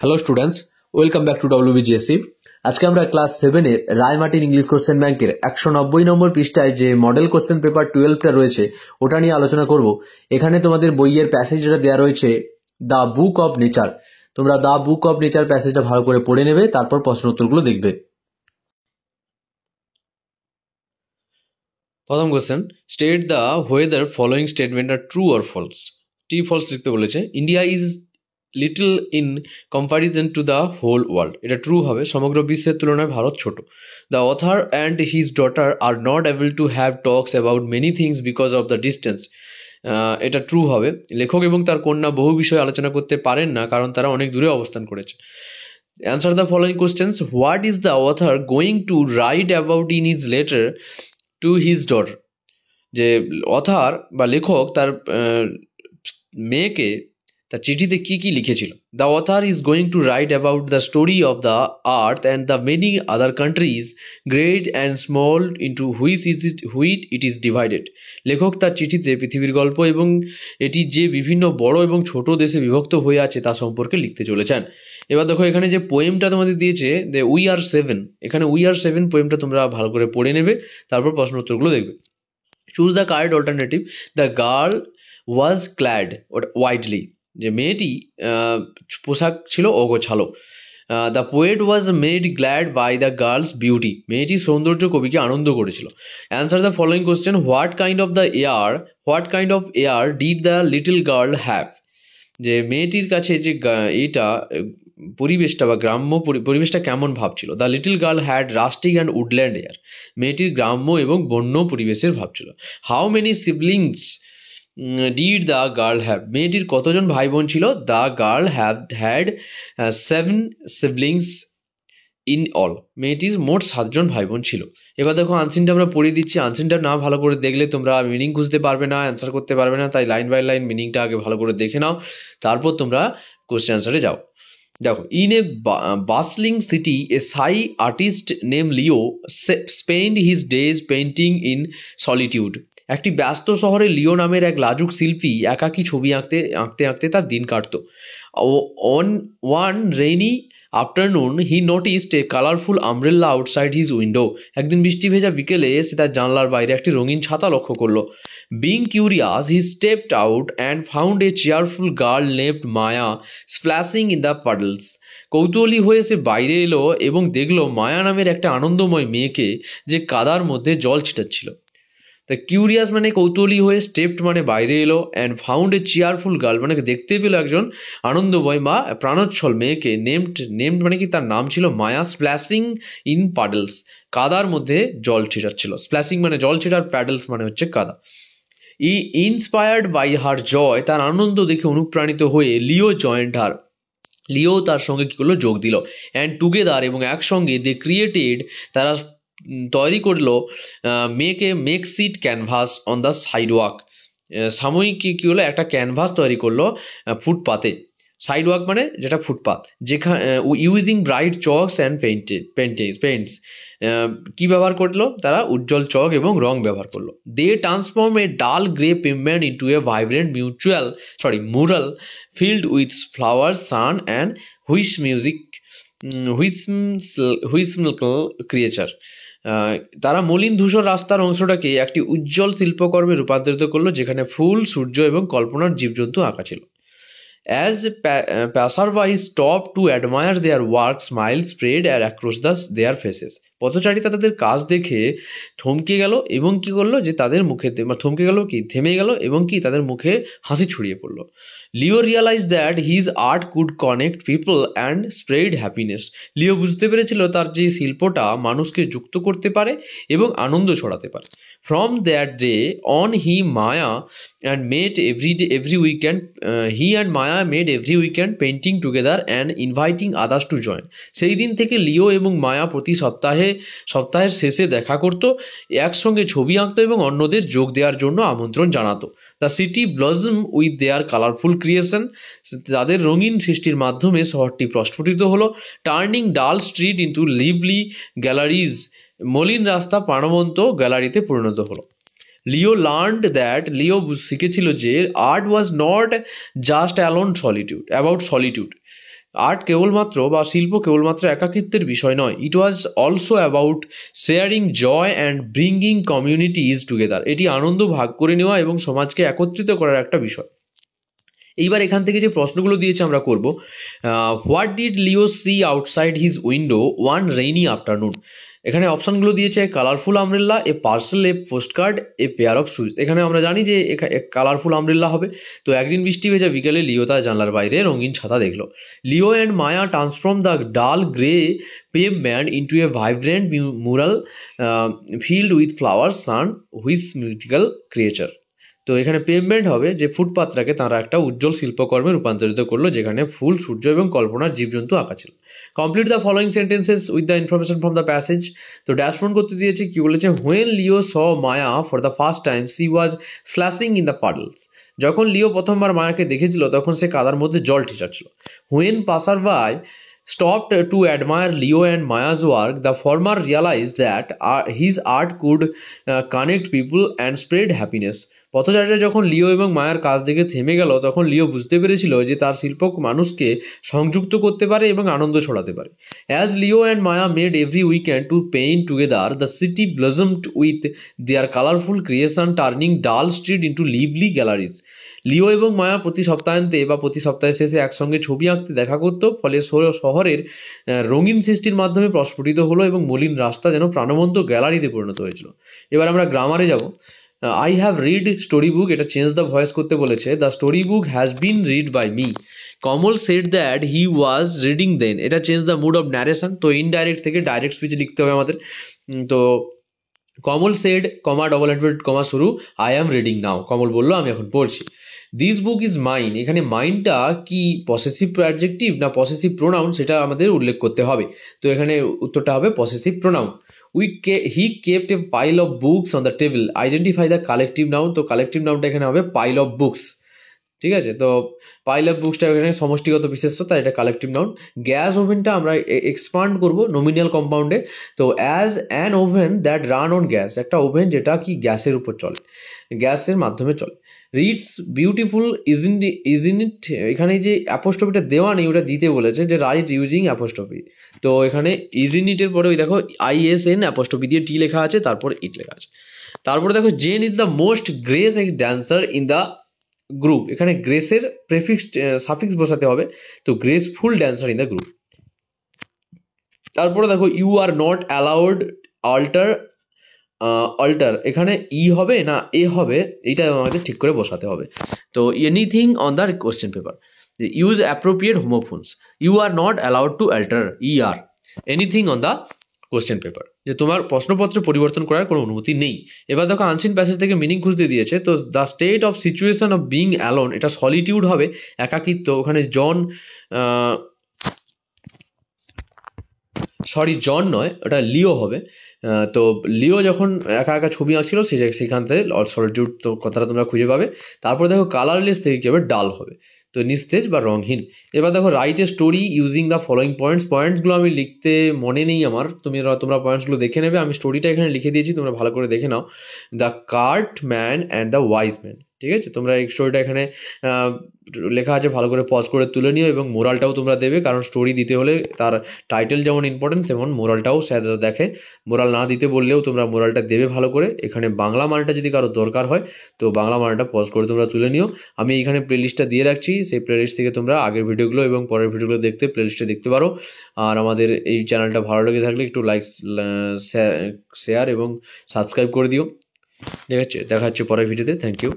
Hello students, welcome back to WBGSC। আজকে আমরা class 7-এর রায় Martin English question ব্যাংকের 190 নম্বর পৃষ্ঠায় যে মডেল কোশ্চেন পেপার 12টা রয়েছে ওটা নিয়ে আলোচনা করব। এখানে তোমাদের বইয়ের প্যাসেজ যেটা দেওয়া রয়েছে দ্য বুক অফ নেচার, তোমরা দ্য বুক অফ নেচার প্যাসেজটা ভালো করে পড়ে নেবে, তারপর প্রশ্ন উত্তরগুলো দেখবে। প্রথম question, state the whether following statement are true or false. T false লিখতে বলেছে। India is little in comparison to the whole world, এটা ট্রু হবে, সমগ্র বিশ্বের তুলনায় ভারত ছোট। The author and his daughter are not able to have talks about many things because of the distance, এটা ট্রু হবে। লেখক এবং তার কন্যা বহু বিষয়ে আলোচনা করতে পারেন না কারণ তারা অনেক দূরে অবস্থান করেছে। Answer the following questions. What is the author going to right about in his letter to his daughter, যে অথার বা লেখক তার মেয়েকে তার চিঠিতে কি কি লিখেছিল। The author is going to right about the story of the earth and the many other countries great and small into wheat it is divided. লেখক তার চিঠিতে পৃথিবীর গল্প এবং এটি যে বিভিন্ন বড় এবং ছোট দেশে বিভক্ত হয়ে আছে তা সম্পর্কে লিখতে চলেছেন। এবার দেখো এখানে যে পোয়েমটা তোমাদের দিয়েছে যে উই আর সেভেন, এখানে উই আর সেভেন পোয়েমটা তোমরা ভালো করে পড়ে নেবে, তারপর প্রশ্ন উত্তরগুলো দেখবে। Choose the correct alternative. The girl was clad wildly, যে মেয়েটি পোশাক ছিল অগোছালো। The poet was made glad by the girl's beauty, মেয়েটির সৌন্দর্য কবিকে আনন্দ করেছিল। Answer the following question. What kind of air did the little girl have, যে মেয়েটির কাছে যে এইটা পরিবেশটা বা গ্রাম্য পরিবেশটা কেমন ভাবছিল। The little girl had rustic and woodland air, মেয়েটির গ্রাম্য এবং বন্য পরিবেশের ভাবছিল। How many siblings did the girl have, মেয়েটির কতজন ভাই বোন ছিল। The girl had 7 siblings in all, মেয়েটির মোট 7জন ভাই বোন ছিল। এবার দেখো আনসিনটা আমরা পড়িয়ে দিচ্ছি, আনসিনটা না ভালো করে দেখলে তোমরা মিনিং খুঁজতে পারবে না, অ্যান্সার করতে পারবে না, তাই লাইন বাই লাইন মিনিংটা আগে ভালো করে দেখে নাও, তারপর তোমরা কোশ্চেন আনসারে যাও। দেখো, in a বাসলিং city A Sai artist name Leo spend his days painting in solitude, একটি ব্যস্ত শহরে লিও নামের এক লাজুক শিল্পী একাকী ছবি আঁকতে তার দিন কাটত। On one rainy afternoon he noticed A colourful umbrella outside his window, একদিন বৃষ্টি ভেজা বিকেলে সে তার জানলার বাইরে একটি রঙিন ছাতা লক্ষ্য করলো। Being curious he stepped out and found a cheerful girl named Maya splashing in the puddles, কৌতূহলী হয়ে সে বাইরে এলো এবং দেখলো মায়া নামের একটা আনন্দময় মেয়েকে যে কাদার মধ্যে জল ছিটাচ্ছিল। তা কিউরিয়াস মানে কৌতূহলী হয়ে, স্টেপড মানে বাইরে এলো, and found a cheerful girl মানে দেখতে পেলো একজন আনন্দময় বা প্রাণোচ্ছল মেয়েকে, নেমড মানে কি তার নাম ছিল মায়া, স্প্ল্যাশিং ইন পাডলস কাদার মধ্যে জল ছিটাচ্ছিল। স্প্ল্যাশিং মানে জল ছিটার, প্যাডলস মানে হচ্ছে কাদা। ইন্সপায়ার্ড বাই হার জয়, তার আনন্দ দেখে অনুপ্রাণিত হয়ে লিও জয়েন্ট হার, লিও তার সঙ্গে কী করলো, যোগ দিল। অ্যান্ড টুগেদার এবং একসঙ্গে দে ক্রিয়েটেড, তারা তৈরি করলো মেকশিট ক্যানভাস অন দ্য সাইডওয়াক, সাময়িক কী হলো একটা ক্যানভাস তৈরি করলো ফুটপাতে। সাইডওয়াক মানে যেটা ফুটপাথ, যেখানে using bright chalks and paints, কী ব্যবহার করলো তারা, উজ্জ্বল চক এবং রং ব্যবহার করলো। দে transform a dull grey pavement into a vibrant mural filled with flowers, sun and whimsical creature, তারা মলিন ধূসর রাস্তার অংশটাকে একটি উজ্জ্বল শিল্পকর্মে রূপান্তরিত করলো যেখানে ফুল, সূর্য এবং কল্পনার জীবজন্তু আঁকা ছিল। As passerby stopped to admire their work, smiles spread across their faces. পথচারীরা তাদের কাজ দেখে থমকে গেল এবং কি করলো, যে তাদের মুখে থমকে গেল, কি থেমে গেল এবং কি তাদের মুখে হাসি ছড়িয়ে পড়লো। Leo realize that his art could connect people and spread happiness, Leo বুঝতে পেরেছিল তার যে শিল্পটা মানুষকে যুক্ত করতে পারে এবং আনন্দ ছড়াতে পারে। From that day on he and made every weekend painting together and inviting others to join, সেই দিন থেকে লিও এবং মায়া প্রতি সপ্তাহের শেষে দেখা করতো, একসঙ্গে ছবি আঁকতো এবং অন্যদের যোগ দেওয়ার জন্য আমন্ত্রণ জানাতো। The city blossom with their colourful creation, তাদের রঙিন সৃষ্টির মাধ্যমে শহরটি প্রস্ফুটিত হলো। Turning dull street into lively galleries, মলিন রাস্তা প্রাণবন্ত গ্যালারিতে পরিণত হলো। লিও শিখেছিল যে art was not just about solitude, art কেবলমাত্র বা শিল্প কেবলমাত্র একাকিত্বের বিষয় নয়, it was also about sharing joy and bringing communities together. এটি আনন্দ ভাগ করে নেওয়া এবং সমাজকে একত্রিত করার একটা বিষয়। এইবার এখান থেকে যে প্রশ্নগুলো দিয়েছে আমরা করব। What did Leo see outside his window one rainy afternoon. এখানে অপশানগুলো দিয়েছে colourful umbrella, a parcel, a postcard, a pair of shoes. এখানে আমরা জানি যে কালারফুল আমব্রেলা হবে। তো একদিন বৃষ্টি ভেজা বিকেলে লিও তার জানলার বাইরে রঙিন ছাতা দেখলো। লিও অ্যান্ড মায়া ট্রান্সফর্ম দ্য ডাল grey pavement into a vibrant mural filled with flowers, sun, which mythical creature. তো এখানে পেভমেন্ট হবে যে ফুটপাথটাকে তারা একটা উজ্জ্বল শিল্পকর্মে রূপান্তরিত করলো, যেখানে ফুল, সূর্য এবং কল্পনার জীবজন্তু আঁকা ছিল। Complete the following sentences with the information from the passage. তো ড্যাশবোর্ড করতে দিয়েছে, কি বলেছে, when Leo saw Maya for the first time she was flashing in the puddles. যখন লিও প্রথমবার মায়াকে দেখেছিল তখন সে কাদার মধ্যে জল ঠিচাচ্ছিল। When passer by stopped to admire Leo and Maya's work, the former realized that his art could connect people and spread happiness. পথচারীরা যখন লিও এবং মায়ার কাজ দেখে থেমে গেল তখন লিও বুঝতে পেরেছিল যে তার শিল্প মানুষকে সংযুক্ত করতে পারে এবং আনন্দ ছড়াতে পারে। As Leo and Maya made every weekend to paint together, the city blossomed with their colourful creation, turning dull street into lively galleries. Leo এবং মায়া প্রতি সপ্তাহান্তে বা প্রতি সপ্তাহের শেষে একসঙ্গে ছবি আঁকতে দেখা করতো, ফলে শহরের রঙিন সৃষ্টির মাধ্যমে প্রস্ফুটিত হলো এবং মলিন রাস্তা যেন প্রাণবন্ত গ্যালারিতে পরিণত হয়েছিল। এবার আমরা গ্রামারে যাব। I have read story book, এটা চেঞ্জ দ্য ভয়েস করতে বলেছে। The story book has been read by me. Kamal said that he was reading then, এটা change the mood of narration. তো ইনডাইরেক্ট থেকে ডাইরেক্ট স্পিচ লিখতে হবে আমাদের। তো Kamal said, comma double inverted comma শুরু, আই অ্যাম রিডিং নাও। কমল বললো আমি এখন পড়ছি। দিস বুক ইজ মাইন, এখানে মাইনটা কি পসেসিভ অ্যাডজেক্টিভ না পসেসিভ প্রোনাউন সেটা আমাদের উল্লেখ করতে হবে। তো এখানে উত্তরটা হবে possessive pronoun. He kept a pile of books on the table, identify the collective noun. তো কালেকটিভ নাউনটা এখানে হবে পাইল অফ বুকস, ঠিক আছে। তো পাইল অফ বুকসটা এখানে সমষ্টিগত বিশেষ্য, তাই এটা কালেকটিভ নাউন। গ্যাস ওভেনটা আমরা এক্সপান্ড করব নোমিনাল কম্পাউন্ডে। তো as an oven that run on gas, একটা ওভেন যেটা কি গ্যাসের উপর চলে, গ্যাসের মাধ্যমে চলে। Reads beautiful is in it, এখানে যে অ্যাপোস্ট্রফিটা দেওয়া নেই ওটা দিতে বলেছে, যে রাইট ইউজিং অ্যাপোস্ট্রফি। তো এখানে ইজ ইন ইটের পরে ওই দেখো ISN অ্যাপোস্ট্রফি দিয়ে টি লেখা আছে, তারপর ইট লেখা আছে। তারপরে দেখো Jane is the most grace dancer in the group, এখানে গ্রেসের প্রেফিক্স সাফিক্স বসাতে হবে। তো graceful dancer in the group. তারপরে দেখো you are not allowed alter, এখানে ই হবে না এ হবে, এইটা আমাদের ঠিক করে বসাতে হবে। তো anything on the question paper, use appropriate homophones, you are not allowed to alter ER anything on the question paper, যে তোমার প্রশ্নপত্র পরিবর্তন করার কোনো অনুমতি নেই। এবার দেখো আনসিন প্যাসেজ থেকে মিনিং খুঁজতে দিয়েছে। তো the state of situation of being alone, এটা সলিটিউড হবে, একাকিত্ব। ওখানে জন নয়, ওটা লিও হবে। তো লিও যখন একা একা ছবি আঁকছিল সেখান থেকে সলিটিউড তো কথাটা তোমরা খুঁজে পাবে। তারপরে দেখো কালারলেস থেকে কী হবে, ডাল হবে, তো নিস্তেজ বা রংহীন। এবার দেখো write a story using the following পয়েন্টসগুলো আমি লিখতে মনে নেই আমার, তোমরা পয়েন্টসগুলো দেখে নেবে। আমি স্টোরিটা এখানে লিখে দিয়েছি, তোমরা ভালো করে দেখে নাও। The cart man and the wise man, ঠিক আছে। তোমরা এই স্টোরিটা এখানে লেখা আছে, ভালো করে পজ করে তুলে নিও এবং মোরালটাও তোমরা দেবে, কারণ স্টোরি দিতে হলে তার টাইটেল যেমন ইম্পর্টেন্ট তেমন মোরালটাও স্যাররা দেখে। মোরাল না দিতে বললেও তোমরা মোরালটা দেবে ভালো করে। এখানে বাংলা মানটা যদি কারো দরকার হয় তো বাংলা মানটা পজ করে তোমরা তুলে নিও। আমি এখানে প্লেলিস্টটা দিয়ে রাখছি, সেই প্লেলিস্ট থেকে তোমরা আগের ভিডিওগুলো এবং পরের ভিডিওগুলো দেখতে প্লেলিস্টে দেখতে পারো। আর আমাদের এই চ্যানেলটা ভালো লেগে থাকলে একটু লাইক, শেয়ার এবং সাবস্ক্রাইব করে দিও। ঠিক আছে, দেখা হচ্ছে পরের ভিডিওতে। Thank you.